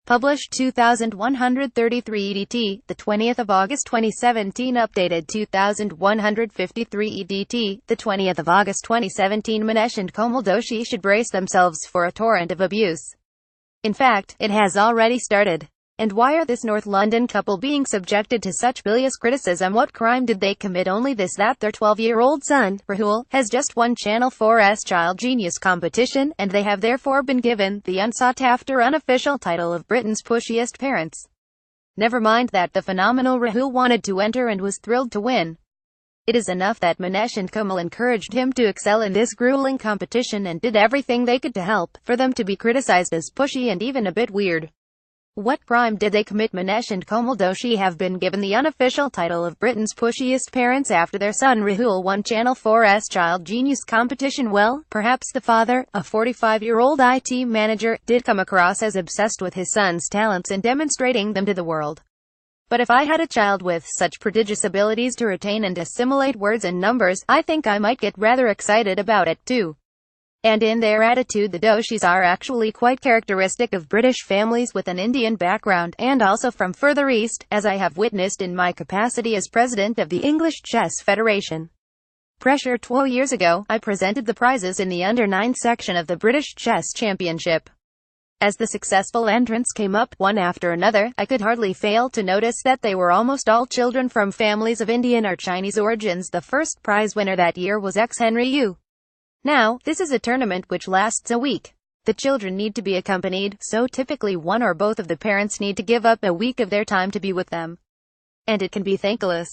Published 2133 EDT, the 20th of August 2017. Updated 2153 EDT, the 20th of August 2017. Manesh and Komal Doshi should brace themselves for a torrent of abuse. In fact, it has already started. And why are this North London couple being subjected to such bilious criticism? What crime did they commit? Only this, that their 12-year-old son, Rahul, has just won Channel 4's Child Genius competition, and they have therefore been given the unsought-after unofficial title of Britain's pushiest parents. Never mind that the phenomenal Rahul wanted to enter and was thrilled to win. It is enough that Manesh and Komal encouraged him to excel in this grueling competition and did everything they could to help, for them to be criticized as pushy and even a bit weird. What crime did they commit? Manesh and Komal Doshi have been given the unofficial title of Britain's pushiest parents after their son Rahul won Channel 4's Child Genius competition. Well, perhaps the father, a 45-year-old IT manager, did come across as obsessed with his son's talents and demonstrating them to the world. But if I had a child with such prodigious abilities to retain and assimilate words and numbers, I think I might get rather excited about it too. And in their attitude, the Doshis are actually quite characteristic of British families with an Indian background, and also from further east, as I have witnessed in my capacity as president of the English Chess Federation. Pressure 2 years ago, I presented the prizes in the under-9 section of the British Chess Championship. As the successful entrants came up, one after another, I could hardly fail to notice that they were almost all children from families of Indian or Chinese origins. The first prize winner that year was ex-Henry Yu. Now, this is a tournament which lasts a week. The children need to be accompanied, so typically one or both of the parents need to give up a week of their time to be with them. And it can be thankless.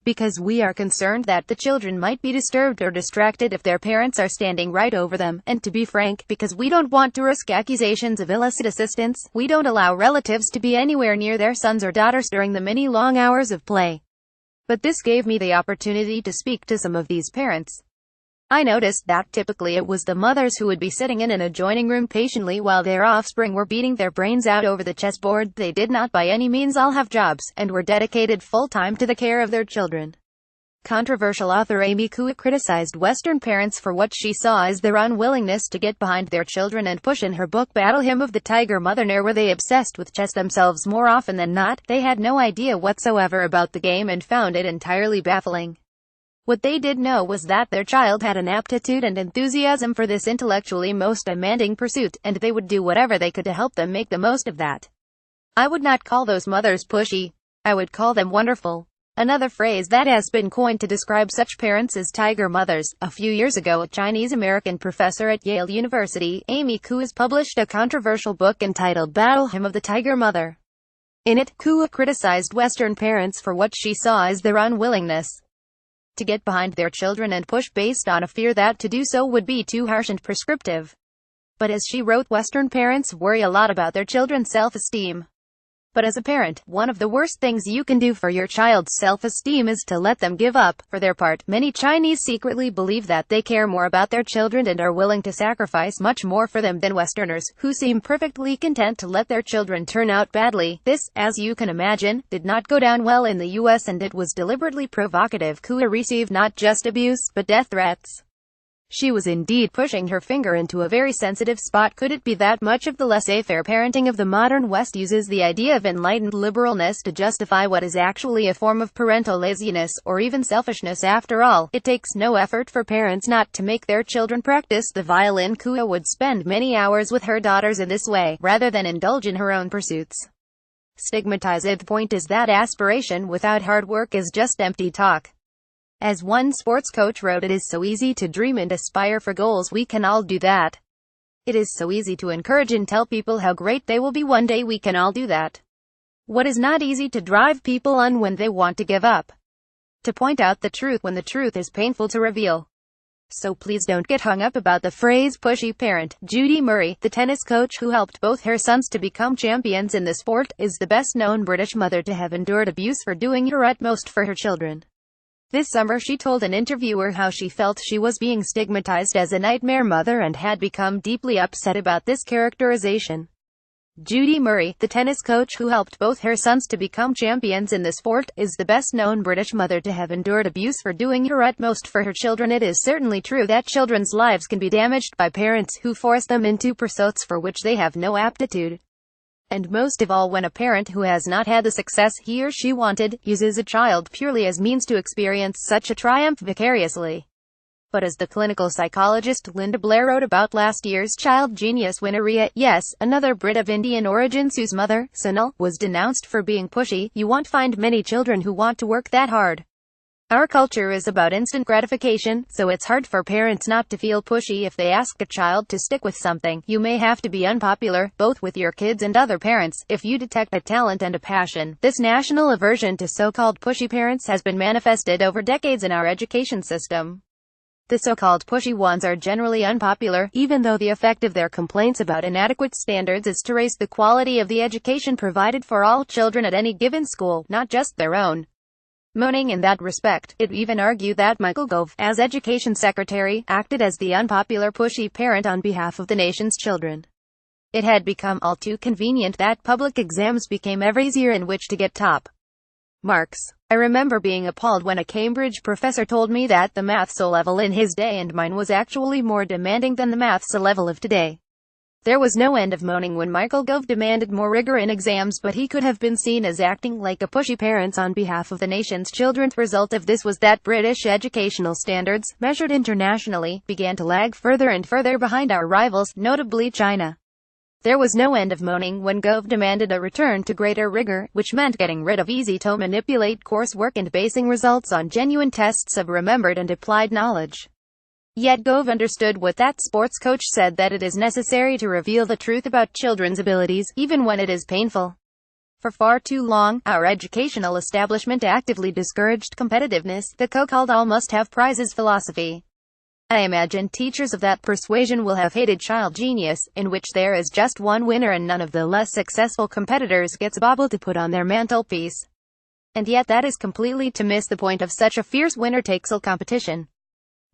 Because we are concerned that the children might be disturbed or distracted if their parents are standing right over them, and to be frank, because we don't want to risk accusations of illicit assistance, we don't allow relatives to be anywhere near their sons or daughters during the many long hours of play. But this gave me the opportunity to speak to some of these parents. I noticed that typically it was the mothers who would be sitting in an adjoining room patiently while their offspring were beating their brains out over the chessboard. They did not by any means all have jobs, and were dedicated full-time to the care of their children. Controversial author Amy Kua criticized Western parents for what she saw as their unwillingness to get behind their children and push. In her book Battle Hymn of the Tiger Mother, nor were they obsessed with chess themselves. More often than not, they had no idea whatsoever about the game and found it entirely baffling. What they did know was that their child had an aptitude and enthusiasm for this intellectually most demanding pursuit, and they would do whatever they could to help them make the most of that. I would not call those mothers pushy. I would call them wonderful. Another phrase that has been coined to describe such parents is tiger mothers. A few years ago, a Chinese-American professor at Yale University, Amy Kua, published a controversial book entitled Battle Hymn of the Tiger Mother. In it, Kua criticized Western parents for what she saw as their unwillingness to get behind their children and push based on a fear that to do so would be too harsh and prescriptive. But as she wrote, Western parents worry a lot about their children's self-esteem. But as a parent, one of the worst things you can do for your child's self-esteem is to let them give up. For their part, many Chinese secretly believe that they care more about their children and are willing to sacrifice much more for them than Westerners, who seem perfectly content to let their children turn out badly. This, as you can imagine, did not go down well in the US, and it was deliberately provocative. Kua received not just abuse, but death threats. She was indeed pushing her finger into a very sensitive spot. Could it be that much of the laissez-faire parenting of the modern West uses the idea of enlightened liberalness to justify what is actually a form of parental laziness, or even selfishness? After all, it takes no effort for parents not to make their children practice the violin. Kua would spend many hours with her daughters in this way, rather than indulge in her own pursuits. Stigmatized. The point is that aspiration without hard work is just empty talk. As one sports coach wrote, it is so easy to dream and aspire for goals. We can all do that. It is so easy to encourage and tell people how great they will be one day. We can all do that. What is not easy to drive people on when they want to give up. To point out the truth when the truth is painful to reveal. So please don't get hung up about the phrase pushy parent. Judy Murray, the tennis coach who helped both her sons to become champions in the sport, is the best-known British mother to have endured abuse for doing her utmost for her children. This summer she told an interviewer how she felt she was being stigmatized as a nightmare mother and had become deeply upset about this characterization. Judy Murray, the tennis coach who helped both her sons to become champions in the sport, is the best-known British mother to have endured abuse for doing her utmost for her children. It is certainly true that children's lives can be damaged by parents who force them into pursuits for which they have no aptitude. And most of all when a parent who has not had the success he or she wanted, uses a child purely as means to experience such a triumph vicariously. But as the clinical psychologist Linda Blair wrote about last year's child genius winner Ria, yes, another Brit of Indian origins whose mother, Sunil, was denounced for being pushy, you won't find many children who want to work that hard. Our culture is about instant gratification, so it's hard for parents not to feel pushy if they ask a child to stick with something. You may have to be unpopular, both with your kids and other parents, if you detect a talent and a passion. This national aversion to so-called pushy parents has been manifested over decades in our education system. The so-called pushy ones are generally unpopular, even though the effect of their complaints about inadequate standards is to raise the quality of the education provided for all children at any given school, not just their own. Moaning in that respect, it even argued that Michael Gove, as Education Secretary, acted as the unpopular pushy parent on behalf of the nation's children. It had become all too convenient that public exams became every year in which to get top marks. I remember being appalled when a Cambridge professor told me that the maths O-level in his day and mine was actually more demanding than the maths O-level of today. There was no end of moaning when Michael Gove demanded more rigor in exams, but he could have been seen as acting like a pushy parent on behalf of the nation's children. The result of this was that British educational standards, measured internationally, began to lag further and further behind our rivals, notably China. There was no end of moaning when Gove demanded a return to greater rigor, which meant getting rid of easy-to-manipulate coursework and basing results on genuine tests of remembered and applied knowledge. Yet Gove understood what that sports coach said, that it is necessary to reveal the truth about children's abilities, even when it is painful. For far too long, our educational establishment actively discouraged competitiveness, the so-called all-must-have-prizes philosophy. I imagine teachers of that persuasion will have hated child genius, in which there is just one winner and none of the less successful competitors gets a bauble to put on their mantelpiece. And yet that is completely to miss the point of such a fierce winner-takes-all competition.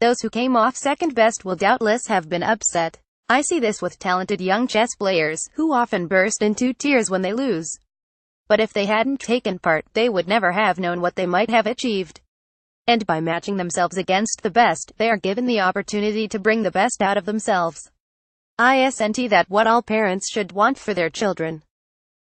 Those who came off second best will doubtless have been upset. I see this with talented young chess players, who often burst into tears when they lose. But if they hadn't taken part, they would never have known what they might have achieved. And by matching themselves against the best, they are given the opportunity to bring the best out of themselves. Isn't that what all parents should want for their children?